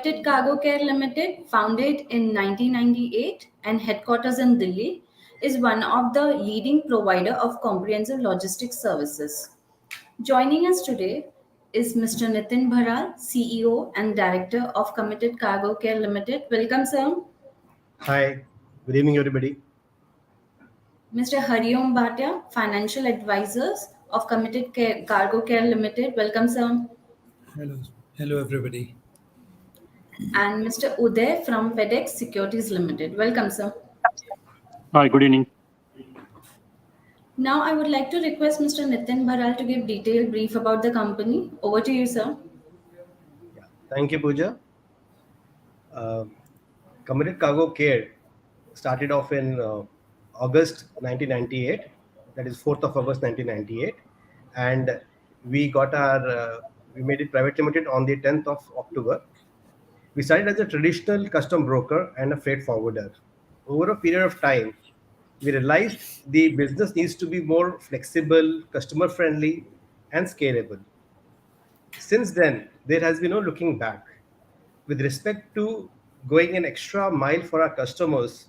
Committed Cargo Care Limited, founded in 1998 and headquarters in Delhi, is one of the leading provider of comprehensive logistics services. Joining us today is Mr. Nitin Bharal, CEO and Director of Committed Cargo Care Limited. Welcome, sir. Hi, good evening, everybody. Mr. Hariom Bhatia, Financial Advisors of Cargo Care Limited. Welcome, sir. Hello, hello everybody. And Mr. Uday from FedEx Securities Limited. Welcome, sir. Hi, good evening. Now, I would like to request Mr. Nitin Bharal to give detailed brief about the company. Over to you, sir. Yeah, thank you, Pooja. Uh, Committed Cargo Care started off in August 1998, that is 4th of August 1998, and we got we made it private limited on the 10th of October. We started as a traditional custom broker and a freight forwarder. Over a period of time, we realized the business needs to be more flexible, customer friendly, and scalable. Since then, there has been no looking back. With respect to going an extra mile for our customers'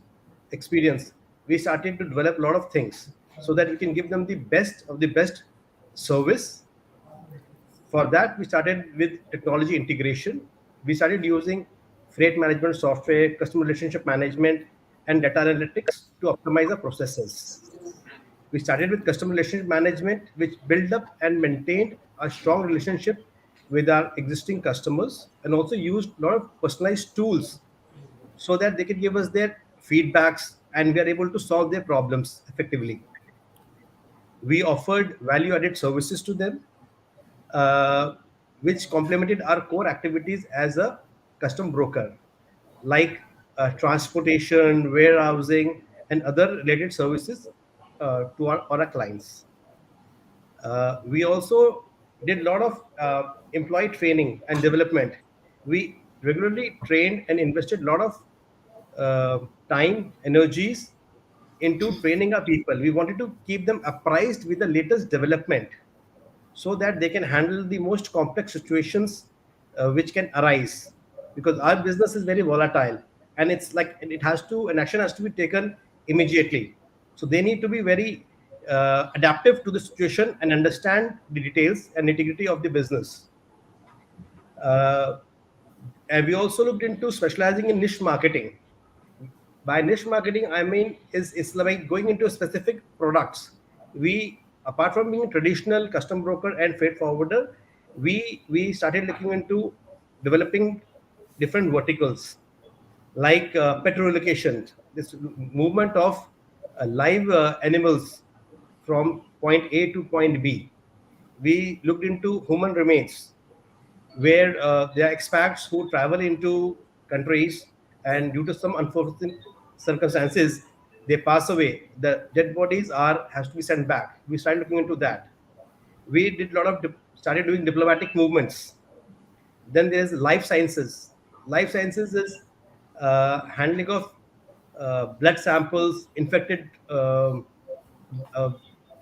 experience, we started to develop a lot of things so that we can give them the best of the best service. For that, we started with technology integration. We started using freight management software, customer relationship management, and data analytics to optimize our processes. We started with customer relationship management, which built up and maintained a strong relationship with our existing customers, and also used a lot of personalized tools so that they can give us their feedbacks and we are able to solve their problems effectively. We offered value added services to them, uh, which complemented our core activities as a custom broker, like transportation, warehousing, and other related services to our clients. We also did a lot of employee training and development. We regularly trained and invested a lot of time, energies into training our people. We wanted to keep them apprised with the latest development so that they can handle the most complex situations which can arise, because our business is very volatile, and it's like it has to an action has to be taken immediately. So they need to be very adaptive to the situation and understand the details and nitty-gritty of the business. uh, and we also looked into specializing in niche marketing. By niche marketing, I mean is like going into specific products. We, apart from being a traditional custom broker and freight forwarder, we started looking into developing different verticals, like pet relocation, this movement of live animals from point A to point B. We looked into human remains, where there are expats who travel into countries, and due to some unfortunate circumstances they pass away. The dead bodies are has to be sent back. We started looking into that. We did a lot of started doing diplomatic movements. Then there's life sciences. Life sciences is handling of blood samples, infected uh,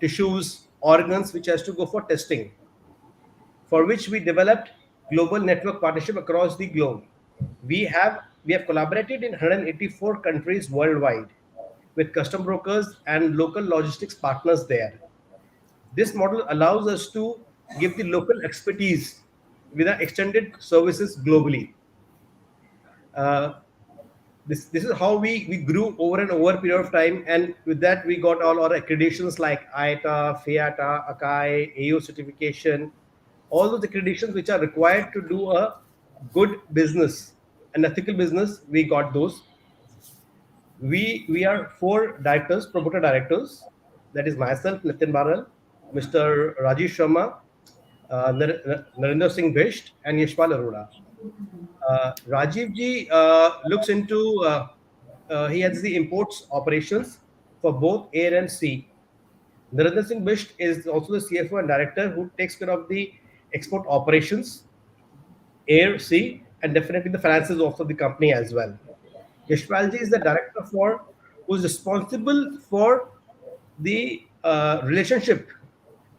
tissues, organs, which has to go for testing, for which we developed global network partnership across the globe. We have collaborated in 184 countries worldwide with custom brokers and local logistics partners there. This model allows us to give the local expertise with our extended services globally. Uh, this is how we grew over and over a period of time, and with that we got all our accreditations like IATA, FIATA, ACAI, AU certification, all those accreditations which are required to do a good business, an ethical business. We got those. We are four directors, promoter directors. That is myself, Nitin Baral, Mr. Rajesh Sharma, Narendra Singh Bisht, and Yashpal Arora. Rajiv ji looks into, he has the imports operations for both air and sea. Narendra Singh Bisht is also the CFO and director who takes care of the export operations, air, sea, and definitely the finances of the company as well. Yashpalji is the director for who's responsible for the relationship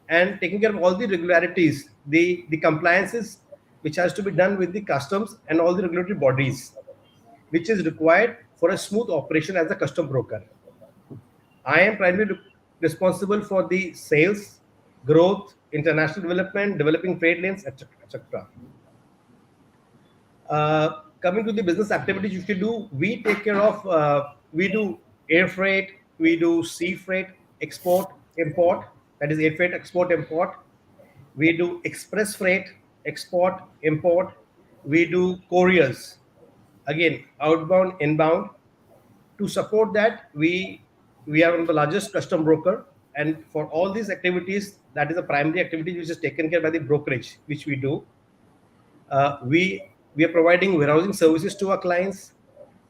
and taking care of all the regularities, the compliances which has to be done with the customs and all the regulatory bodies, which is required for a smooth operation as a custom broker. I am primarily responsible for the sales, growth, international development, developing trade lanes, etc. etc. Coming to the business activities which we do, we take care of, we do air freight, we do sea freight, export, import, that is air freight, export, import. We do express freight, export, import. We do couriers, again, outbound, inbound. To support that, we are one of the largest custom broker, and for all these activities, that is a primary activity which is taken care by the brokerage, which we do. We are providing warehousing services to our clients,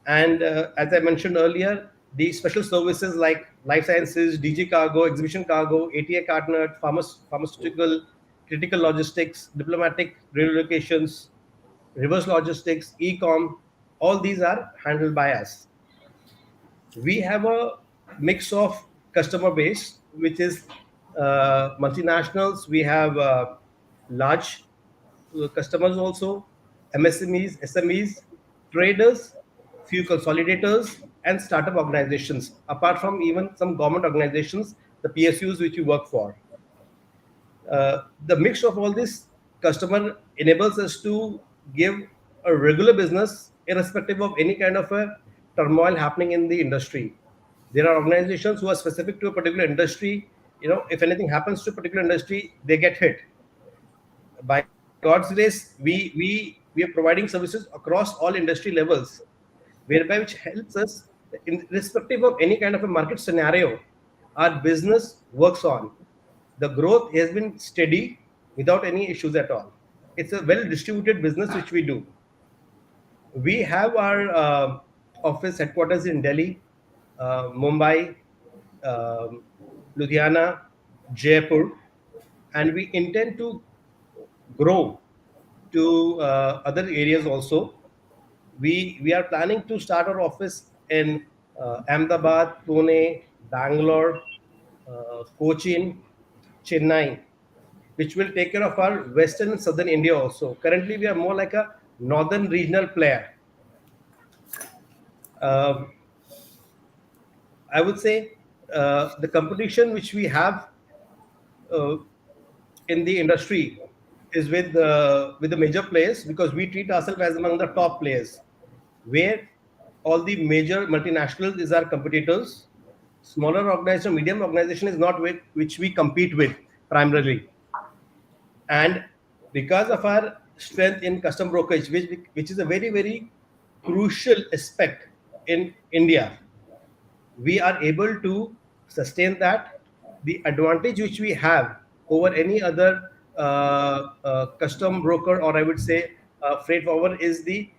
and as I mentioned earlier, the special services like life sciences, DG cargo, exhibition cargo, ATA card pharmaceutical, critical logistics, diplomatic relocations, reverse logistics, e-com, all these are handled by us. We have a mix of customer base, which is multinationals. We have large customers also, MSMEs, SMEs, traders, few consolidators, and startup organizations, apart from even some government organizations, the PSUs which we work for. The mix of all this customer enables us to give a regular business irrespective of any kind of a turmoil happening in the industry. There are organizations who are specific to a particular industry. If anything happens to a particular industry, they get hit. By God's grace, we are providing services across all industry levels, whereby which helps us, irrespective of any kind of a market scenario, our business works on. The growth has been steady without any issues at all. It's a well distributed business which we do. We have our office headquarters in Delhi, Mumbai, um, Ludhiana, Jaipur, and we intend to grow to other areas also. We are planning to start our office in Ahmedabad, Pune, Bangalore, Cochin, Chennai, which will take care of our western and southern India also. Currently, we are more like a northern regional player. Um, I would say the competition which we have uh, in the industry is with the major players, because we treat ourselves as among the top players, where all the major multinationals is our competitors. Smaller organization, medium organization is not with which we compete with primarily. And because of our strength in custom brokerage, which is a very very crucial aspect in India, we are able to sustain that. The advantage which we have over any other custom broker, or I would say freight forwarder, is the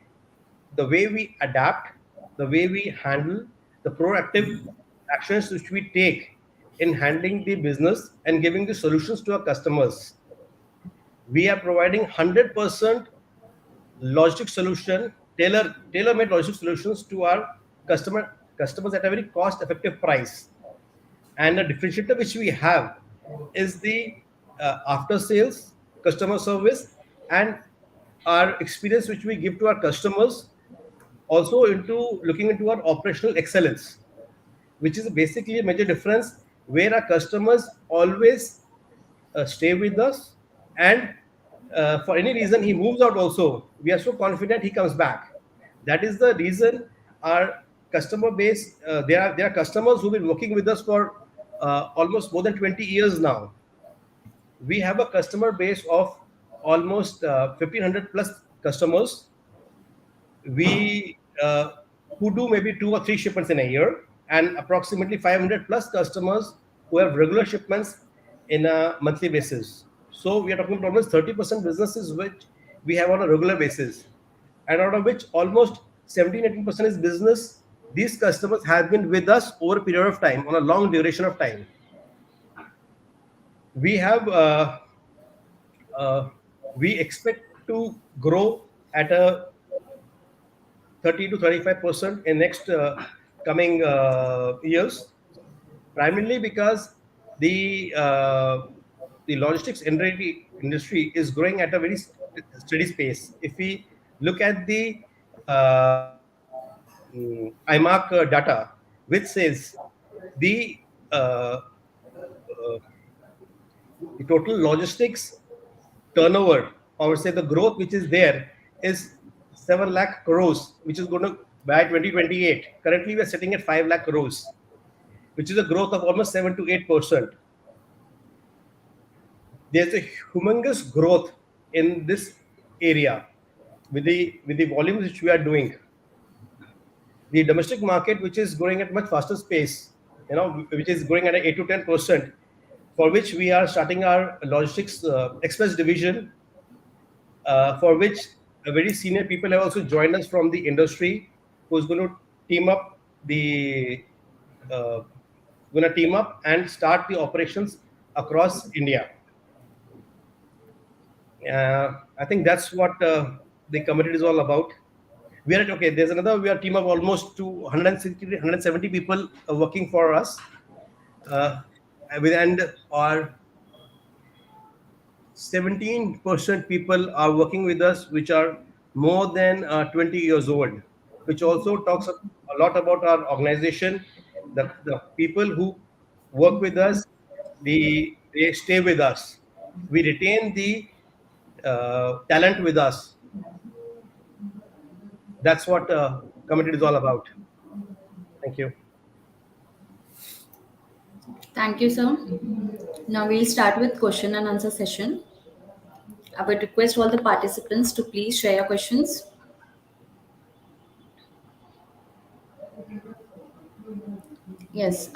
way we adapt, the way we handle, the proactive actions which we take in handling the business and giving the solutions to our customers. We are providing 100% logistic solution, tailor-made logistic solutions to our customers at a very cost-effective price. And the differentiator which we have is the after sales, customer service, and our experience which we give to our customers, also into looking into our operational excellence, which is basically a major difference, where our customers always stay with us, and for any reason he moves out also, we are so confident he comes back. That is the reason our customer base, there are customers who've been working with us for almost more than 20 years now. We have a customer base of almost 1500 plus customers, we who do maybe 2 or 3 shipments in a year, and approximately 500 plus customers who have regular shipments in a monthly basis. So we are talking about almost 30% businesses which we have on a regular basis, and out of which almost 17-18% is business. These customers have been with us over a period of time, on a long duration of time. We have uh, we expect to grow at a 30 to 35% in next coming years, primarily because the uh, the logistics industry is growing at a very steady space. If we look at the uh, IMARC data, which says the uh, uh, the total logistics turnover, or say the growth which is there, is 7 lakh crores, which is going to by 2028. Currently, we are sitting at 5 lakh crores, which is a growth of almost 7 to 8%. There's a humongous growth in this area with the volumes which we are doing. The domestic market, which is growing at much faster pace, which is growing at 8 to 10%, for which we are starting our logistics express division, for which a very senior people have also joined us from the industry, who's going to team up the uh, going to team up and start the operations across India. I think that's what the committee is all about. We are at, okay. There's another. We are a team of almost 160, people working for us, uh, and our 17% people are working with us, which are more than 20 years old, which also talks a lot about our organization. The people who work with us, they stay with us. We retain the talent with us. That's what committee is all about. Thank you. Thank you, sir. Now we'll start with question and answer session. I would request all the participants to please share your questions. Yes.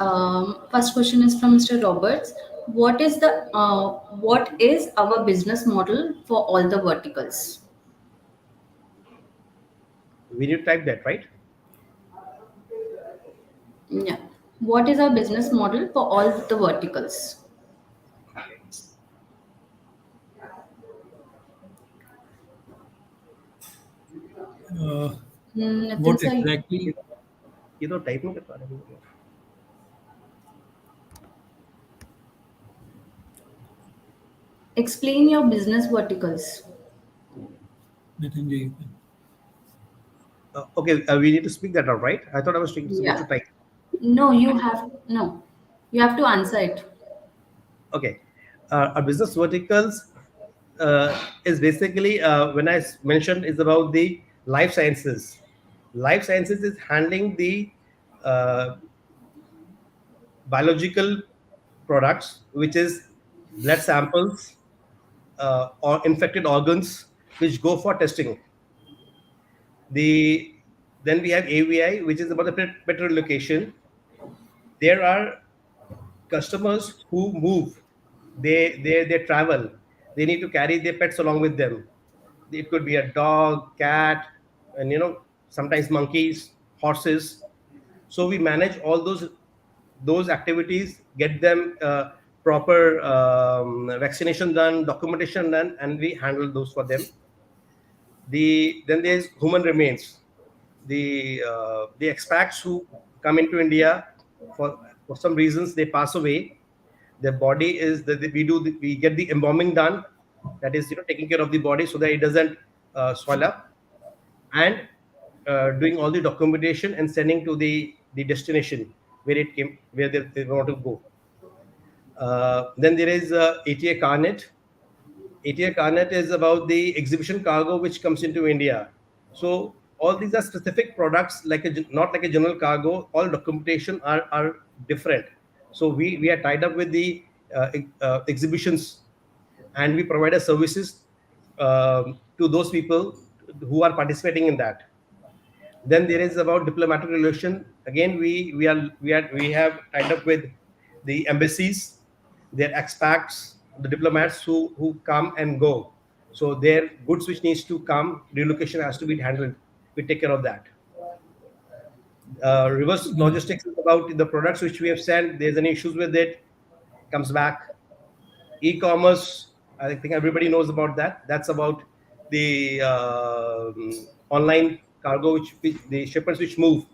First question is from Mr. Roberts. What is our business model for all the verticals? We need to type that, right? Yeah. What is our business model for all the verticals? Okay. Uh, Nitin what sir, exactly? ये तो type नहीं कर पा रहे हैं. explain your business verticals. Nitin ji, you can. Okay, we need to speak that out, right? I thought I was supposed to Yeah. type. No, you have no. You have to answer it. Okay, our business verticals is basically when mentioned is about the life sciences. Life sciences is handling the uh, biological products, which is blood samples or infected organs, which go for testing. The Then we have AVI, which is about the pet relocation. There are customers who move, they travel, they need to carry their pets along with them. It could be a dog, cat, and sometimes monkeys, horses. So we manage all those activities, get them proper vaccination done, documentation done, and we handle those for them. Then there's human remains, the expats who come into India for some reasons they pass away. Their body is that we get the embalming done, that is taking care of the body so that it doesn't swell up, and doing all the documentation and sending to the destination where it came, where they want to go. Then there is ATA Carnet. ATA Carnet is about the exhibition cargo which comes into India. So all these are specific products, not like a general cargo. All documentation are different. So we are tied up with the exhibitions, and we provide a services to those people who are participating in that. Then there is about diplomatic relation. Again, we have tied up with the embassies, their expats, the diplomats who come and go. So their goods which needs to come, relocation has to be handled. We take care of that. Reverse logistics is about the products which we have sent. There's any issues with it, comes back. E-commerce, I think everybody knows about that. That's about the online cargo, which the shipments which move.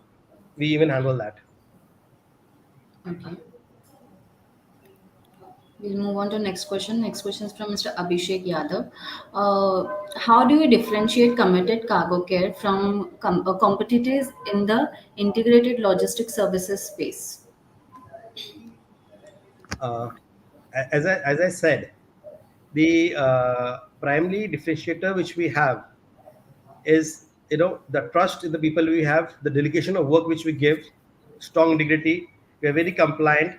We even handle that. Okay. We'll move on to next question. Next question is from Mr. Abhishek Yadav. How do you differentiate committed cargo care from competitors in the integrated logistics services space? Uh, as I said, the primary differentiator which we have is the trust in the people we have, the delegation of work which we give, strong integrity. We are very compliant.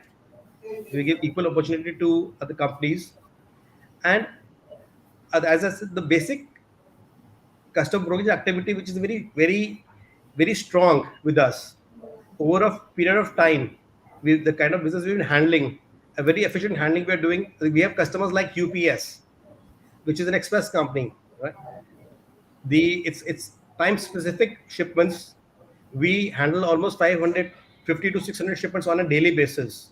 We give equal opportunity to other companies, and as I said, the basic custom brokerage activity which is very strong with us over a period of time. With the kind of business we've been handling, a very efficient handling we are doing. We have customers like UPS, which is an express company, right? It's time specific shipments. We handle almost 550 to 600 shipments on a daily basis,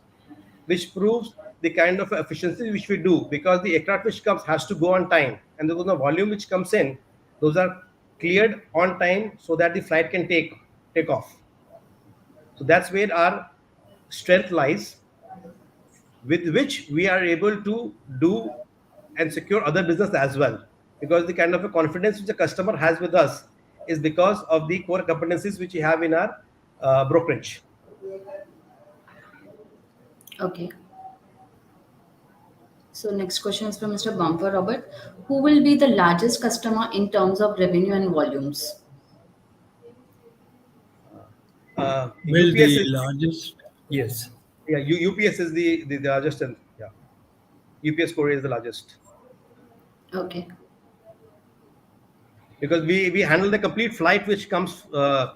which proves the kind of efficiency which we do, because the aircraft which comes has to go on time, and the volume which comes in, those are cleared on time so that the flight can take off. So that's where our strength lies, with which we are able to do and secure other business as well, because the kind of a confidence which the customer has with us is because of the core competencies which we have in our brokerage. Okay. So next question is from Mr. Bumper Robert. Who will be the largest customer in terms of revenue and volumes? Well, UPS the is largest, yes. yeah, UPS is the largest, and yeah, UPS Korea is the largest, Okay. because we handle the complete flight which comes for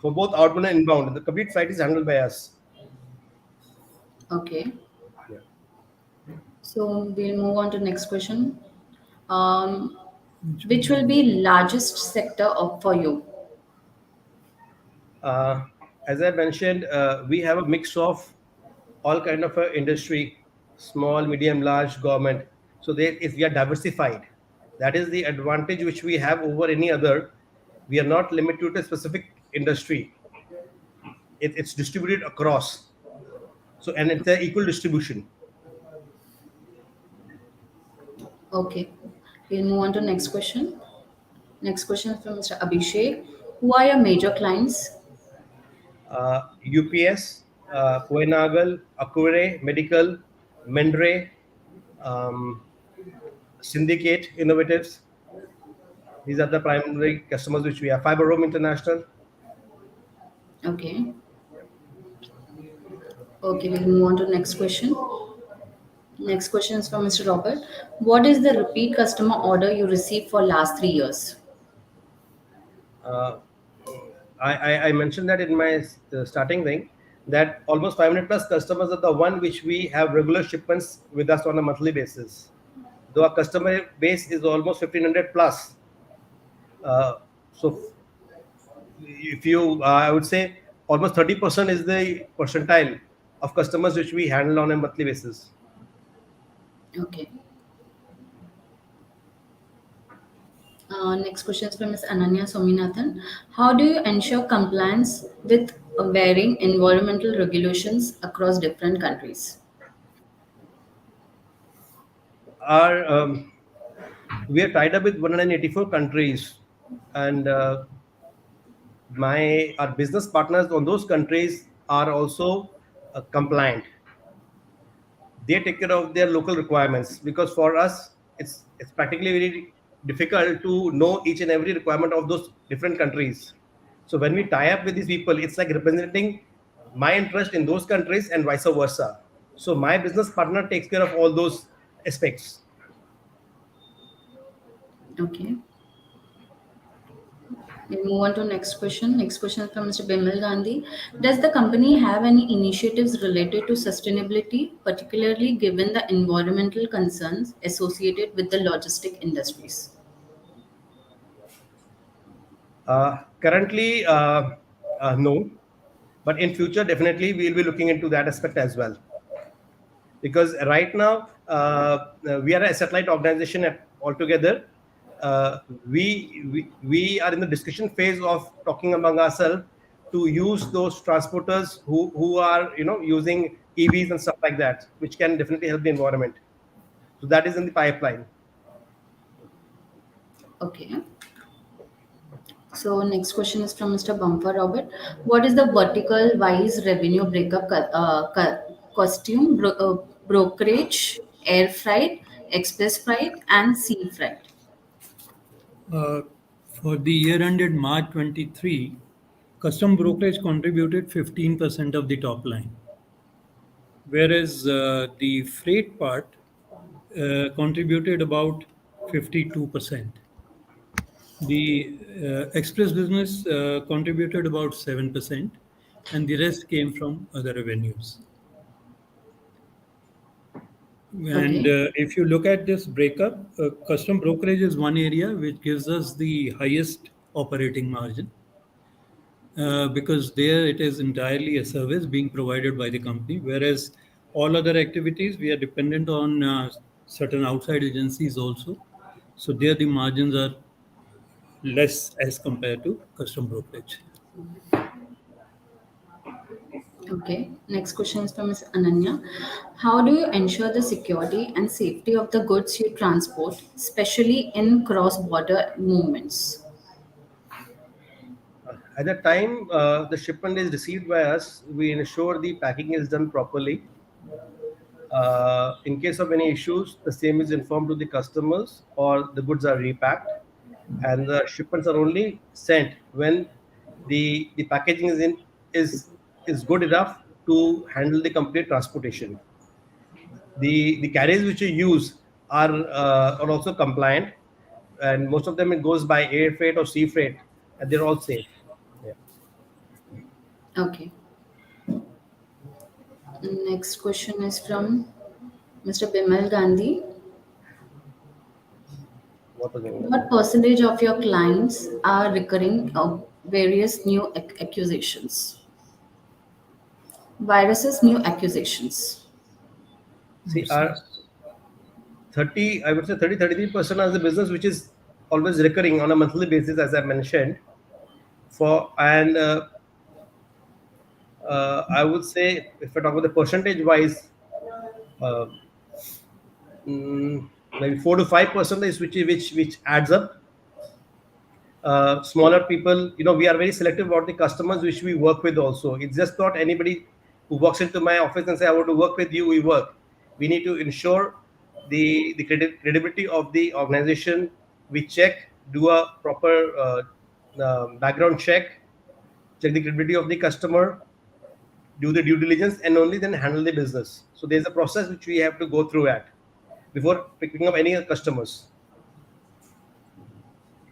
both outbound and inbound. The complete flight is handled by us. Okay. Yeah. So we'll move on to next question. Um, Which which will one? be largest sector for you? Uh, as I mentioned, we have a mix of all kind of industry, small, medium, large, government. So they, if we are diversified, that is the advantage which we have over any other. We are not limited to a specific industry. It's distributed across. So, and it's an equal distribution. Okay. We'll move on to next question. Next question is from Mr. Abhishek. Who are your major clients? UPS, Koenagal, Akure Medical, Mendre, um, Syndicate Innovatives. These are the primary customers which we have. Fiber Roam International. Okay. Okay, we'll move on to next question. Next question is from Mr. Robert. What is the repeat customer order you received for last 3 years? Uh, I mentioned that in my starting thing, that almost 500 plus customers are the one which we have regular shipments with us on a monthly basis. Though our customer base is almost 1500 plus. So if you, I would say almost 30% is the percentile of customers which we handle on a monthly basis. Okay. Next question is from Ms. Ananya Sominathan. How do you ensure compliance with varying environmental regulations across different countries? Our We are tied up with 184 countries, and my our business partners on those countries are also compliant. They take care of their local requirements, because for us it's practically very difficult to know each and every requirement of those different countries. So when we tie up with these people, it's like representing my interest in those countries and vice versa. So my business partner takes care of all those aspects. Okay. We'll move on to next question. Next question is from Mr. Bimal Gandhi. Does the company have any initiatives related to sustainability, particularly given the environmental concerns associated with the logistic industries? Currently, no, but in future definitely we'll be looking into that aspect as well, because right now we are a satellite organization altogether. We are in the discussion phase of talking among ourselves to use those transporters who are using EVs and stuff like that, which can definitely help the environment. So that is in the pipeline. Okay. So next question is from Mr. Bumper Robert. What is the vertical wise revenue breakup costume, brokerage, air freight, express freight, and sea freight? Uh, for the year ended March 23, custom brokerage contributed 15% of the top line, whereas the freight part contributed about 52%. The express business contributed about 7%, and the rest came from other revenues. And Okay. if you look at this breakup, custom brokerage is one area which gives us the highest operating margin because there it is entirely a service being provided by the company, whereas all other activities we are dependent on certain outside agencies also. So there the margins are less as compared to custom brokerage. Okay. Next question is from Ms. Ananya. How do you ensure the security and safety of the goods you transport, especially in cross-border movements? At the time the shipment is received by us, we ensure the packing is done properly. In case of any issues, the same is informed to the customers or the goods are repacked, and the shipments are only sent when the packaging is good enough to handle the complete transportation. The carriers which you use are also compliant, and most of them it goes by air freight or sea freight, and they're all safe. Yeah. Okay. Next question is from Mr. Bimal Gandhi. What was the What percentage of your clients are recurring of various new accusations? Viruses, new accusations. see our 30, I would say 33% of the business which is always recurring on a monthly basis, as I mentioned. For and I would say, if I talk about the percentage wise, uh, maybe 4 to 5% is which adds up. Smaller people, we are very selective about the customers which we work with also. It's just not anybody who walks into my office and say, I want to work with you, we work. We need to ensure the credibility of the organization. We check, do a proper background check the credibility of the customer, do the due diligence, and only then handle the business. So there's a process which we have to go through at before picking up any customers.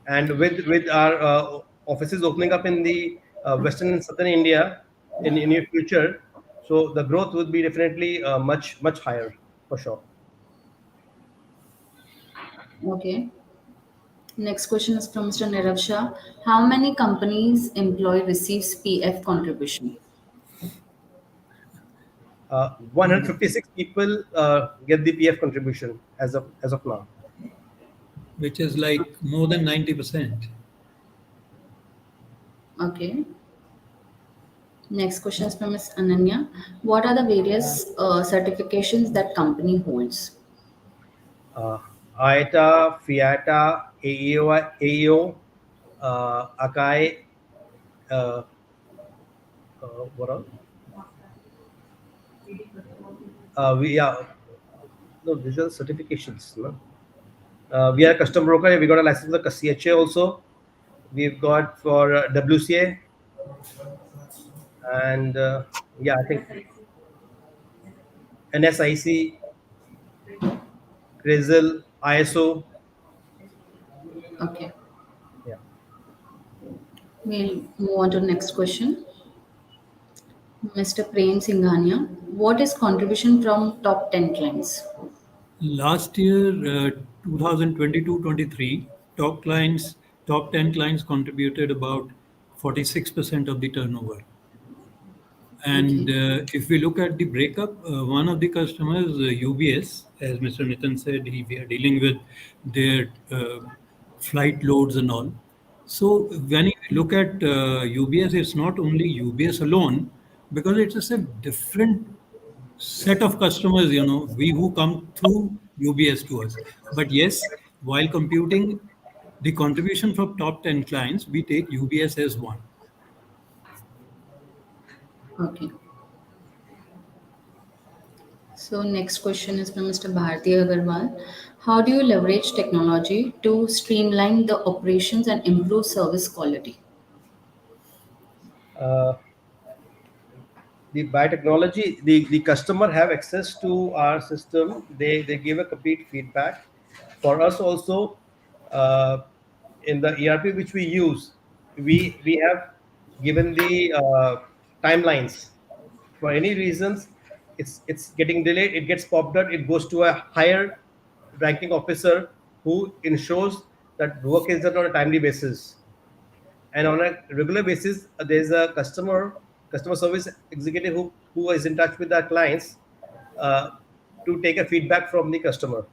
And with our offices opening up in the western and southern India in near future, so the growth would be definitely much higher for sure. Okay. Next question is from Mr. Nirav Shah. How many companies employee receives PF contribution? 156 people get the PF contribution as of now. Which is like more than 90%. Okay. Next question is from Ms. Ananya. What are the various certifications that company holds? uh, IATA, FIATA, AEO, Akai, uh, what else? We are no, these are certifications. No? We are a custom broker. We got a license for CHA also. We've got for WCA, and yeah, I think NSIC, CRISL, ISO. Okay. Yeah. We'll move on to the next question. Mr. Prem Singhania. What is contribution from top 10 clients? Last year, 2022-23, top 10 clients contributed about 46% of the turnover. And Okay. if we look at the breakup, one of the customers, UBS, as Mr. Nitin said, we are dealing with their flight loads and all. So when you look at UBS, it's not only UBS alone, because it's just a different set of customers, we who come through UBS to us. But yes, while computing the contribution from top 10 clients, we take UBS as one. Okay. So next question is from Mr. Bharti Agarwal. How do you leverage technology to streamline the operations and improve service quality? Uh, the biotechnology, the customer have access to our system. They give a complete feedback. For us also, uh, in the ERP which we use, we have given the timelines. For any reasons, it's getting delayed. It gets popped up. It goes to a higher ranking officer who ensures that work is done on a timely basis. And on a regular basis, there's a customer service executive who is in touch with our clients uh, to take a feedback from the customer.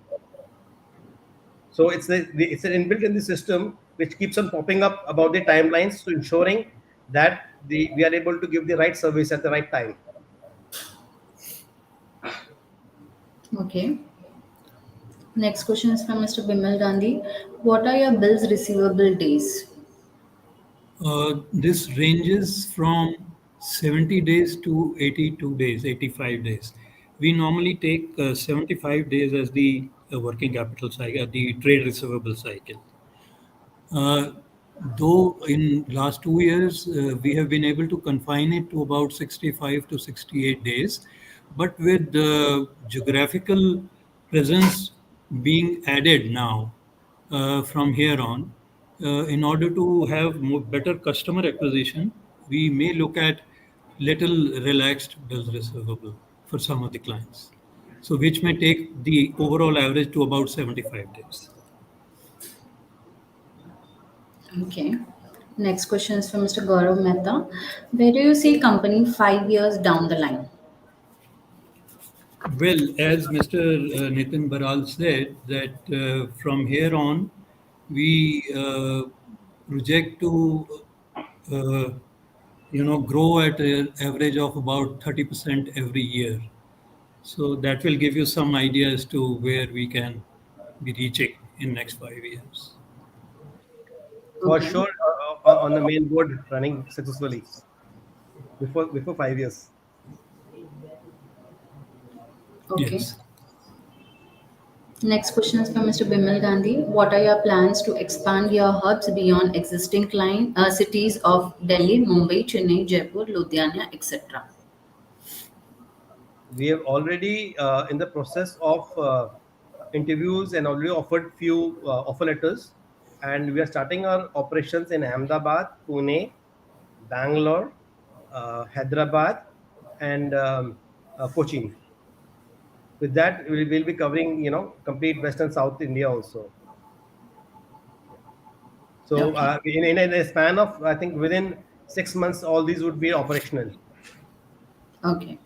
So it's an inbuilt in the system which keeps on popping up about the timelines to ensuring that we are able to give the right service at the right time. Okay. Next question is from Mr. Bimal Gandhi. What are your bills receivable days? This ranges from 70 days to 82 days, 85 days. We normally take 75 days as the working capital cycle, the trade receivable cycle. Uh, though in last 2 years we have been able to confine it to about 65 to 68 days, but with the geographical presence being added now from here on, in order to have more, better customer acquisition, we may look at little relaxed bills receivable for some of the clients. So which may take the overall average to about 75 days. Okay. Next question is from Mr. Gaurav Mehta. Where do you see company 5 years down the line? Well, as Mr. Nitin Baral said, that from here on, we project to, uh, grow at an average of about 30% every year. So that will give you some idea as to where we can be reaching in next 5 years. For Okay. sure, on the main board running successfully before 5 years. Okay. Yes. Next question is from Mr. Bimal Gandhi. What are your plans to expand your hubs beyond existing cities of Delhi, Mumbai, Chennai, Jaipur, Ludhiana, etc.? We have already in the process of interviews and already offered few offer letters, and we are starting our operations in Ahmedabad, Pune, Bangalore, Hyderabad, and Cochin. With that, we'll be covering complete West and South India also. So Okay. in a span of, I think, within 6 months, all these would be operational. Okay.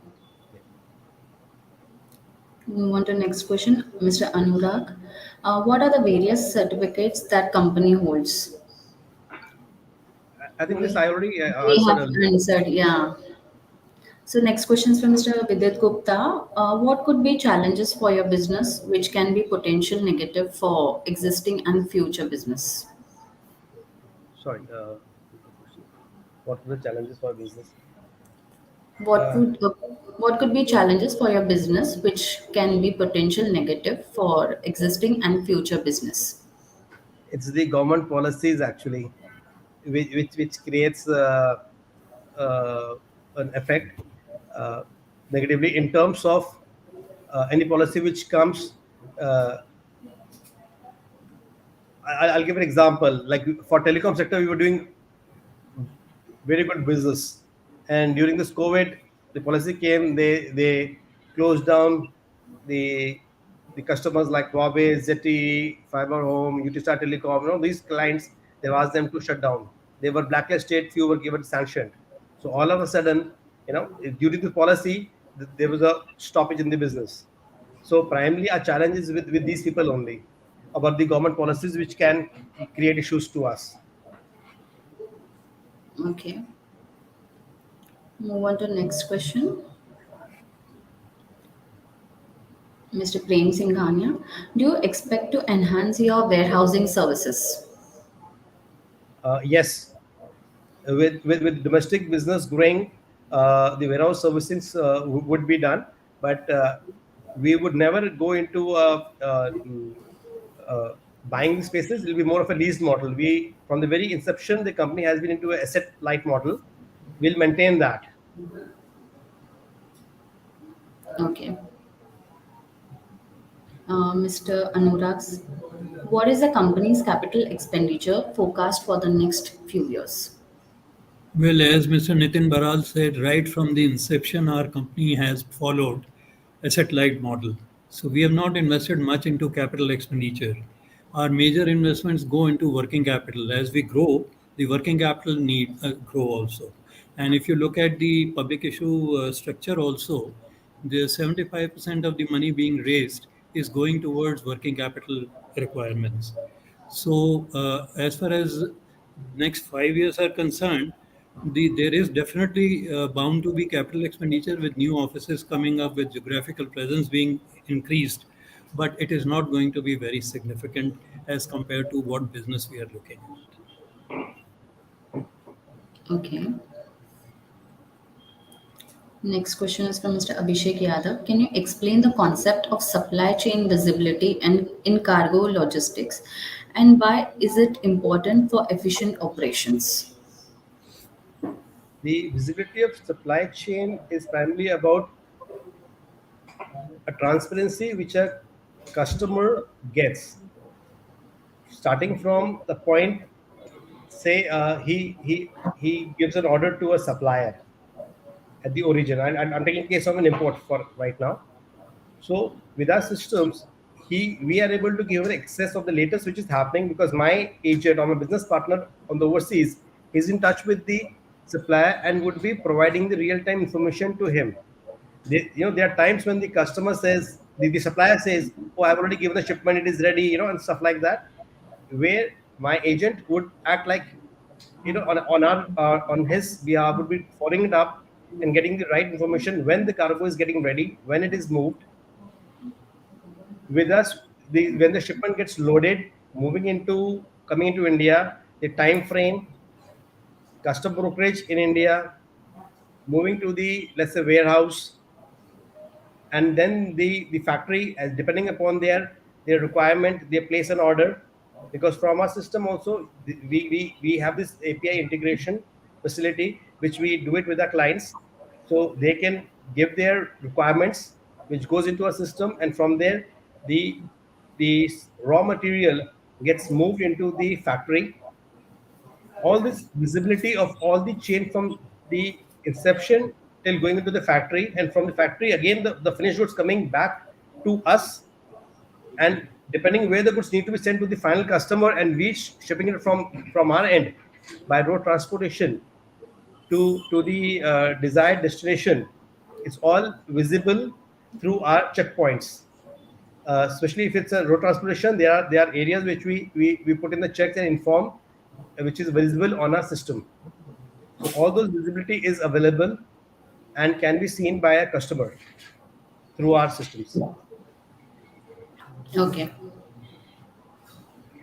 Move on to next question, Mr. Anurag. What are the various certificates that company holds? I think this We I already we answered have earlier. answered, yeah. So next question is from Mr. Vidit Gupta. What could be challenges for your business which can be potential negative for existing and future business? Sorry, repeat the question. What are the challenges for business? What Uh, would what could be challenges for your business which can be potential negative for existing and future business? it's the government policies actually, which creates uh, an effect uh, negatively in terms of any policy which comes. Uh, I'll give an example. Like for telecom sector, we were doing very good business. And during this COVID, the policy came. They closed down the the customers like Huawei, ZTE, Fiber Home, Utistar Telecom. These clients, they've asked them to shut down. They were blacklisted. Few were given sanctioned. So all of a sudden, due to the policy, there was a stoppage in the business. So primarily, our challenge is with these people only about the government policies which can create issues to us. Okay. Move on to next question. Mr. Prem Singhania, do you expect to enhance your warehousing services? Yes, with domestic business growing, the warehouse servicing would be done, but we would never go into uh, buying the spaces. It will be more of a leased model. We from the very inception, the company has been into a asset light model. We'll maintain that. Okay. Mr. Anurag, what is the company's capital expenditure forecast for the next few years? Well, as Mr. Nitin Baral said, right from the inception, our company has followed asset-light model. So we have not invested much into capital expenditure. Our major investments go into working capital. As we grow, the working capital need grow also. And if you look at the public issue structure also, the 75% of the money being raised is going towards working capital requirements. So, as far as next 5 years are concerned, there is definitely bound to be capital expenditure with new offices coming up, with geographical presence being increased, but it is not going to be very significant as compared to what business we are looking at. Okay. Next question is from Mr. Abhishek Yadav. Can you explain the concept of supply chain visibility and in cargo logistics, and why is it important for efficient operations? The visibility of supply chain is primarily about a transparency which a customer gets, starting from the point. Say he gives an order to a supplier at the origin. I'm taking case of an import for right now. So with our systems, we are able to give an access of the latest which is happening, because my agent or my business partner on the overseas is in touch with the supplier and would be providing the real time information to him. There are times when the customer says, the supplier says, "Oh, I've already given the shipment; it is ready," and stuff like that, where my agent would act like, on his behalf, would be following it up and getting the right information when the cargo is getting ready, when it is moved with us, when the shipment gets loaded, coming into India, the time frame, custom brokerage in India, moving to the, let's say, warehouse, and then the factory, as depending upon their requirement, they place an order. Because from our system also, we have this API integration facility which we do it with our clients, so they can give their requirements, which goes into our system, and from there the raw material gets moved into the factory. All this visibility of all the chain from the inception till going into the factory, and from the factory again the finished goods coming back to us, and depending where the goods need to be sent to the final customer, and we shipping it from our end by road transportation to the desired destination. It's all visible through our checkpoints. Especially if it's a road transportation, there are areas which we put in the checks and inform, which is visible on our system. So all those visibility is available and can be seen by a customer through our systems. Okay.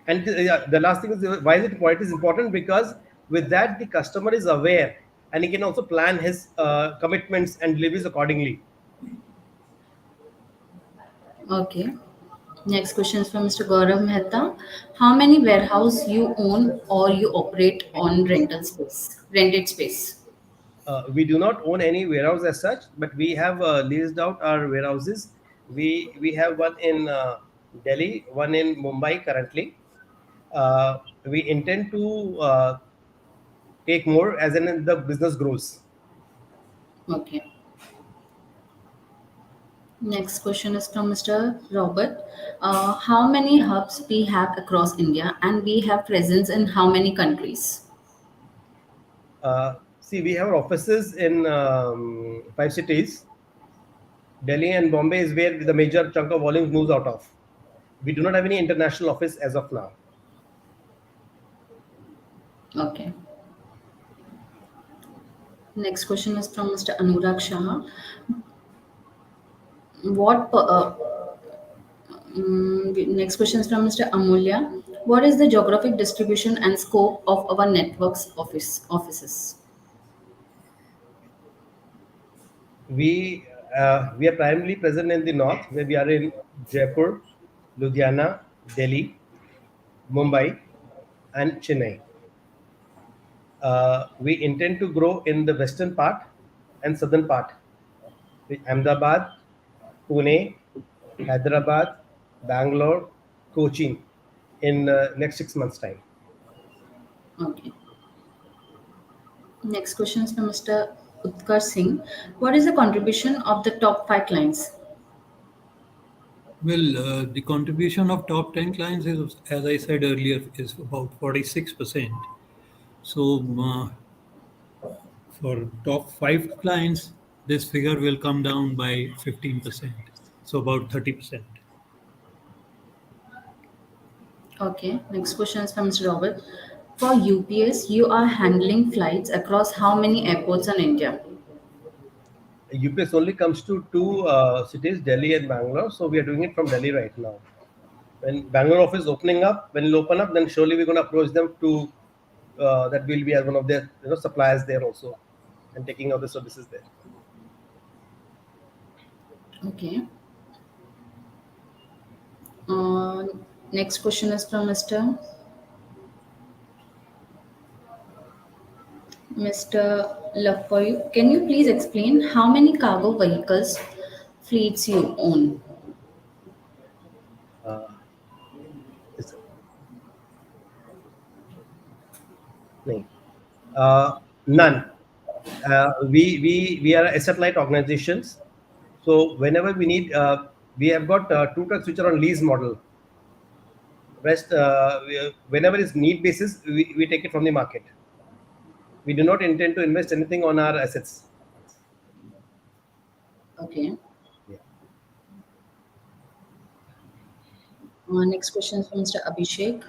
And the last thing is, why is it important? It is important because with that the customer is aware, and he can also plan his commitments and deliveries accordingly. Okay. Next question is from Mr. Gaurav Mehta. How many warehouse you own or you operate on rented space? We do not own any warehouse as such, but we have leased out our warehouses. We have one in Delhi, one in Mumbai currently. We intend to take more as in the business grows. Okay. Next question is from Mr. Robert. How many hubs we have across India and we have presence in how many countries? See, we have offices in 5 cities. Delhi and Bombay is where the major chunk of volume moves out of. We do not have any international office as of now. Okay. Next question is from Mr. Anurag Shah. What per, uh, Next question is from Mr. Amulya. What is the geographic distribution and scope of our network's offices? We are primarily present in the north, where we are in Jaipur, Ludhiana, Delhi, Mumbai, and Chennai. We intend to grow in the western part and southern part, with Ahmedabad, Pune, Hyderabad, Bangalore, Cochin in next 6 months' time. Okay. Next question is from Mr. Utkar Singh. What is the contribution of the top five clients? Well, the contribution of top 10 clients is, as I said earlier, is about 46%. So for top five clients, this figure will come down by 15%. So about 30%. Okay. Next question is from Mr. Robert. For UPS, you are handling flights across how many airports in India? UPS only comes to two cities, Delhi and Bangalore. So we are doing it from Delhi right now. When Bangalore office opening up, when it'll open up, then surely we're going to approach them to that will be as one of their suppliers there also, and taking out the services there. Okay. Uh, Next question is from Mr. Lafoy. Can you please explain how many cargo vehicles fleets you own? Uh, it's, no. None. We are asset light organizations. So whenever we need, we have got two trucks which are on lease model. Rest, whenever it's need basis, we take it from the market. We do not intend to invest anything on our assets. Okay. Yeah. Next question is from Mr. Abhishek.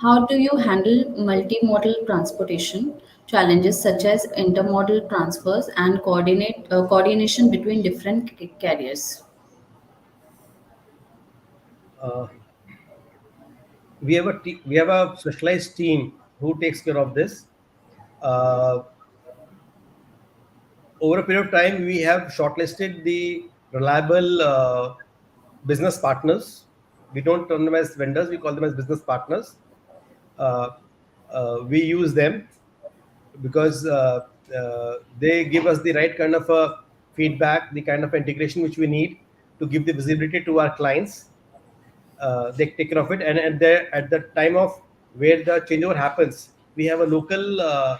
How do you handle multimodal transportation challenges such as intermodal transfers and coordination between different carriers? Uh, we have a specialized team who takes care of this. Uh, Over a period of time, we have shortlisted the reliable business partners. We don't term them as vendors; we call them as business partners. Uh, we use them because they give us the right kind of feedback, the kind of integration which we need to give the visibility to our clients. They take care of it, and at the time of where the changeover happens, we have a local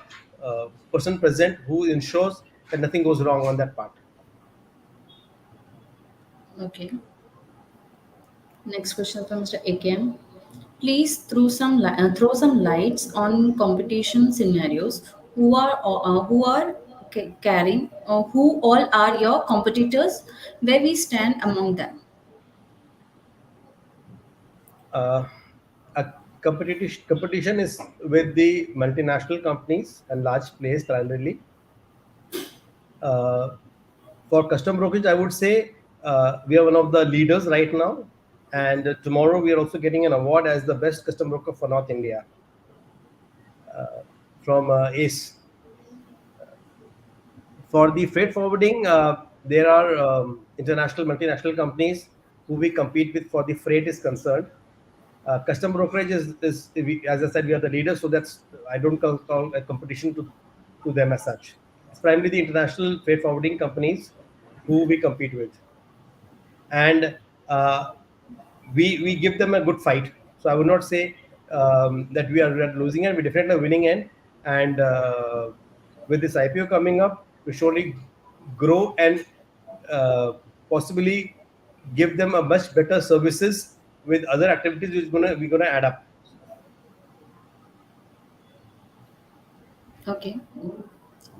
person present who ensures that nothing goes wrong on that part. Okay. Next question from Mr. AKM. Please throw some lights on competition scenarios. Who all are your competitors? Where we stand among them? uh, a competition is with the multinational companies and large players primarily. Uh, for custom brokerage, I would say we are one of the leaders right now, and tomorrow we are also getting an award as the best custom broker for North India from ACE. For the freight forwarding, there are international multinational companies who we compete with for the freight is concerned. Custom brokerage as I said, we are the leaders, so that's I don't call a competition to them as such. It's primarily the international freight forwarding companies who we compete with, and we give them a good fight. So I would not say that we are losing, and we definitely are winning end. And with this IPO coming up, we surely grow and possibly give them a much better services with other activities which we're gonna add up. Okay.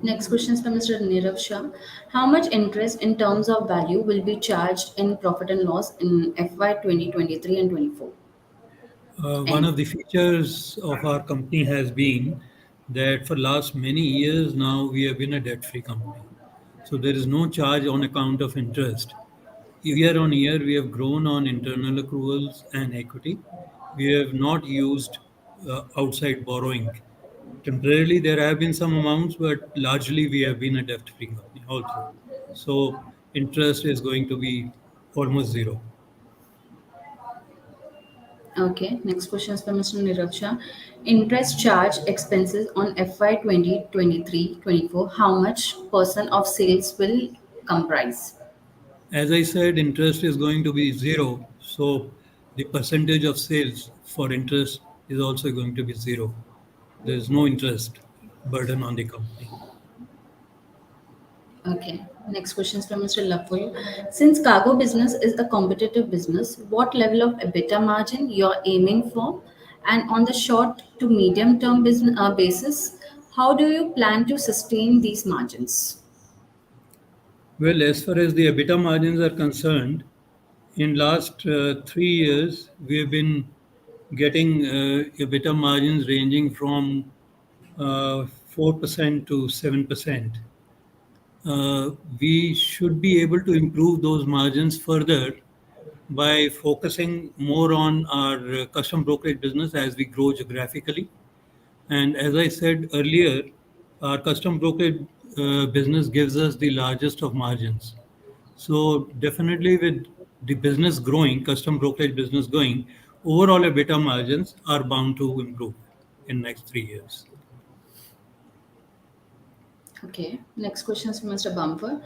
Next question is from Mr. Nirav Shah. How much interest in terms of value will be charged in profit and loss in FY 2023 and 24? One And of the features of our company has been that for last many years now we have been a debt-free company. So there is no charge on account of interest. Year on year, we have grown on internal accruals and equity. We have not used outside borrowing. Temporarily, there have been some amounts, but largely we have been a debt-free company also. So interest is going to be almost zero. Okay, next question is from Mr. Niraksha. Interest charge expenses on FY 2023-24. How much percent of sales will comprise? As I said, interest is going to be zero. So the percentage of sales for interest is also going to be zero. There is no interest burden on the company. Okay, next question is from Mr. Laffoy. Since cargo business is a competitive business, what level of EBITDA margin you're aiming for? And on the short to medium term business basis, how do you plan to sustain these margins? Well, as far as the EBITDA margins are concerned, in last 3 years, we have been getting EBITDA margins ranging from 4% to 7%. We should be able to improve those margins further by focusing more on our custom brokerage business as we grow geographically. And as I said earlier, our custom brokerage business gives us the largest of margins. So definitely with the business growing, custom brokerage business going, overall EBITDA margins are bound to improve in next 3 years. Okay, next question is from Mr. Bumper.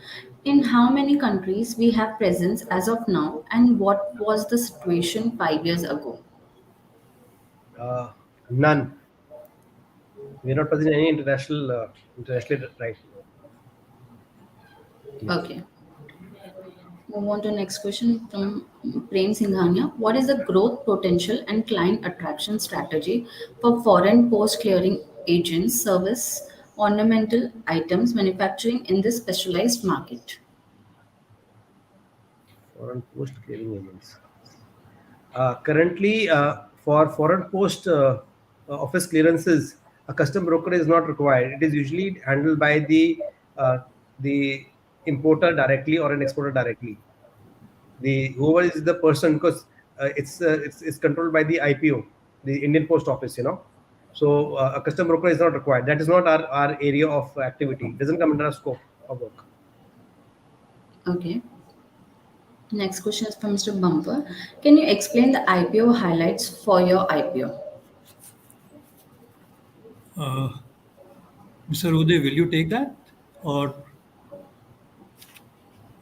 In how many countries we have presence as of now, and what was the situation 5 years ago? None. We are not present in any internationally right now. Yes. Okay. Move on to next question from Prem Singhania. What is the growth potential and client attraction strategy for foreign post clearing agents service ornamental items manufacturing in this specialized market? Foreign post clearing agents. Currently, for foreign post office clearances, a custom broker is not required. It is usually handled by the importer directly or an exporter directly. The whoever is the person, because it's controlled by the IPO, the Indian Post Office. So a custom broker is not required. That is not our area of activity. It doesn't come under our scope of work. Okay. Next question is from Mr. Bumper. Can you explain the IPO highlights for your IPO? Uh, Mr. Uday, will you take that? Or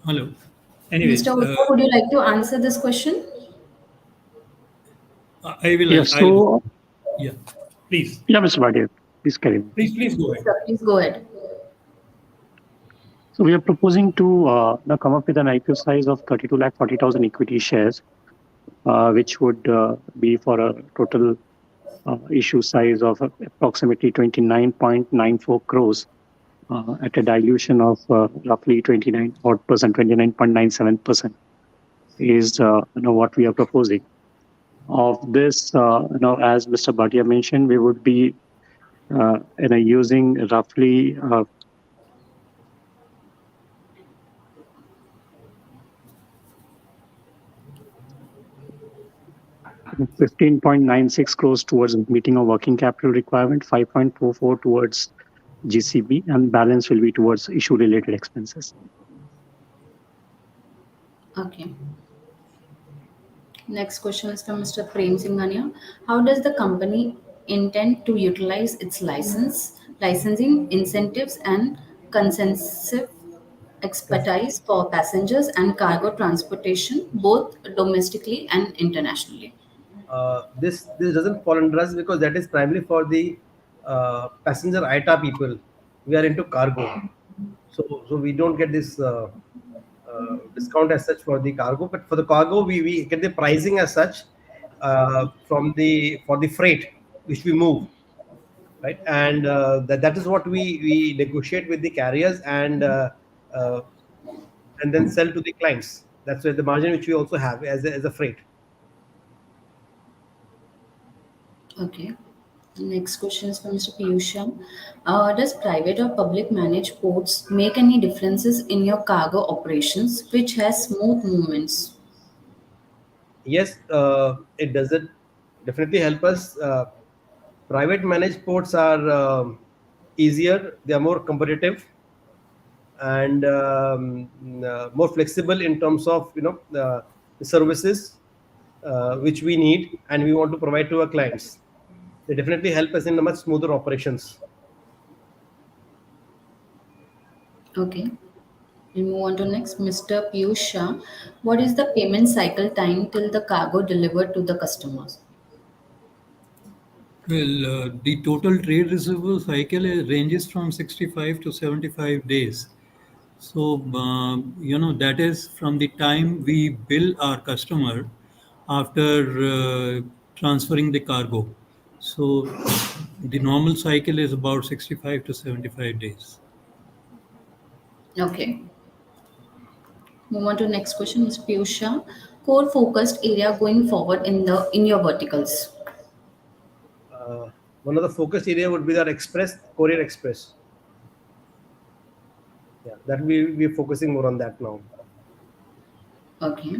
hello? Mr. Anyways, Uddha, would you like to answer this question? I will. Yeah, so, Yeah. Please, yeah, Mr. Bhatia, please carry on. please go Yes, ahead. sir. Please go ahead. So we are proposing to now come up with an IPO size of 32,40,000 equity shares, which would be for a total issue size of approximately 29.94 crores at a dilution of roughly 29 odd percent, 29.97% is what we are proposing. Of this, as Mr. Bhatia mentioned, we would be using roughly 15.96 crores towards meeting a working capital requirement, 5.44 towards GCB, and balance will be towards issue-related expenses. Okay. Next question is from Mr. Prem Singhania. How does the company intend to utilize its licensing incentives and consensive expertise for passengers and cargo transportation, both domestically and internationally? This doesn't fall under us because that is primarily for the passenger ITA people. We are into cargo, so we don't get this discount as such for the cargo. But for the cargo, we get the pricing as such from the for the freight which we move, right? And that is what we negotiate with the carriers uh, and then sell to the clients. That's where the margin which we also have as a freight. Okay. Next question is from Mr. Piyusham. Does private or public managed ports make any differences in your cargo operations, which has smooth movements? Yes, it does it definitely help us. Private managed ports are easier, they are more competitive, and more flexible in terms of the services which we need and we want to provide to our clients. They definitely help us in a much smoother operations. Okay. We move on to next. Mr. Piyush Shah. What is the payment cycle time till the cargo delivered to the customers? Well, the total trade receivable cycle ranges from 65 to 75 days. So, that is from the time we bill our customer after transferring the cargo. So, the normal cycle is about 65 to 75 days. Okay. Move on to next question, Mr. Piyush Shah. Core focused area going forward in your verticals. One of the focus area would be our express, courier express. Yeah, that we're focusing more on that now. Okay.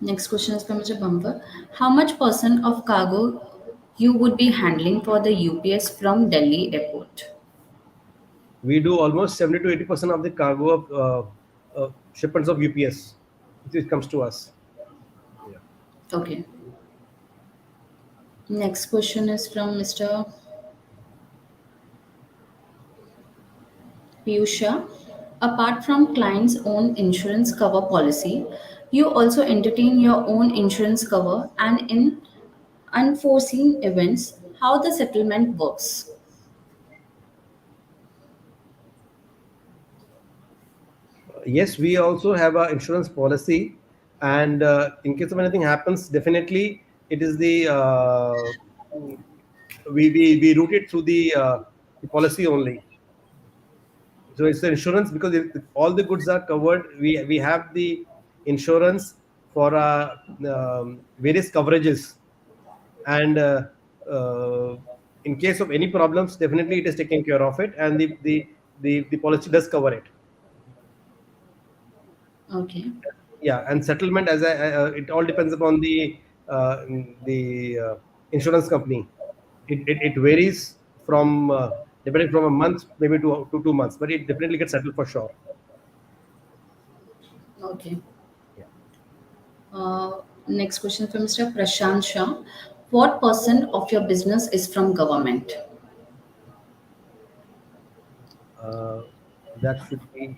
Next question is from Mr. Bumper. How much percent of cargo you would be handling for the UPS from Delhi airport? We do almost 70 to 80% of the cargo of shipments of UPS, which comes to us. Yeah. Okay. Next question is from Mr. Piyusha. Apart from client's own insurance cover policy, you also entertain your own insurance cover and in unforeseen events, how the settlement works. Yes, we also have a insurance policy, and in case of anything happens, definitely it is we route it through the policy only. So it's the insurance because if all the goods are covered, we have the insurance for various coverages, and in case of any problems, definitely it is taken care of it, and the policy does cover it. Okay. Yeah, and settlement it all depends upon the insurance company. It varies from depending from a month maybe to 2 months, but it definitely gets settled for sure. Okay. Yeah. Next question from Mr. Prashant Shah. What percent of your business is from government? uh, that should be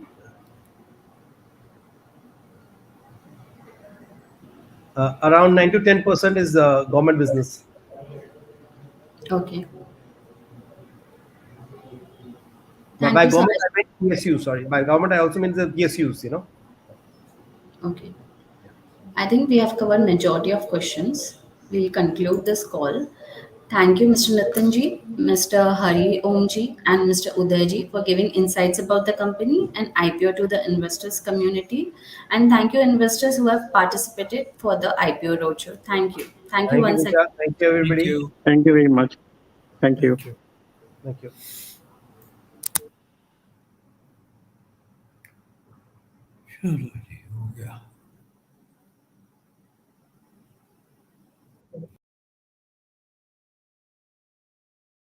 around 9 to 10% is government business. Okay. By Thank you so government much. I mean PSU. Sorry, by government I also mean the PSUs. Okay. I think we have covered majority of questions. We'll conclude this call. Thank you, Mr. Nitinji, Mr. Hari Omji, and Mr. Udayji for giving insights about the company and IPO to the investors community. And thank you, investors who have participated for the IPO roadshow. Thank you. Thank you Thank you, once again. Pooja. Thank you, Thank everybody. you. Thank you very much. Thank you. Thank you. Thank you. चलो जी, हो गया.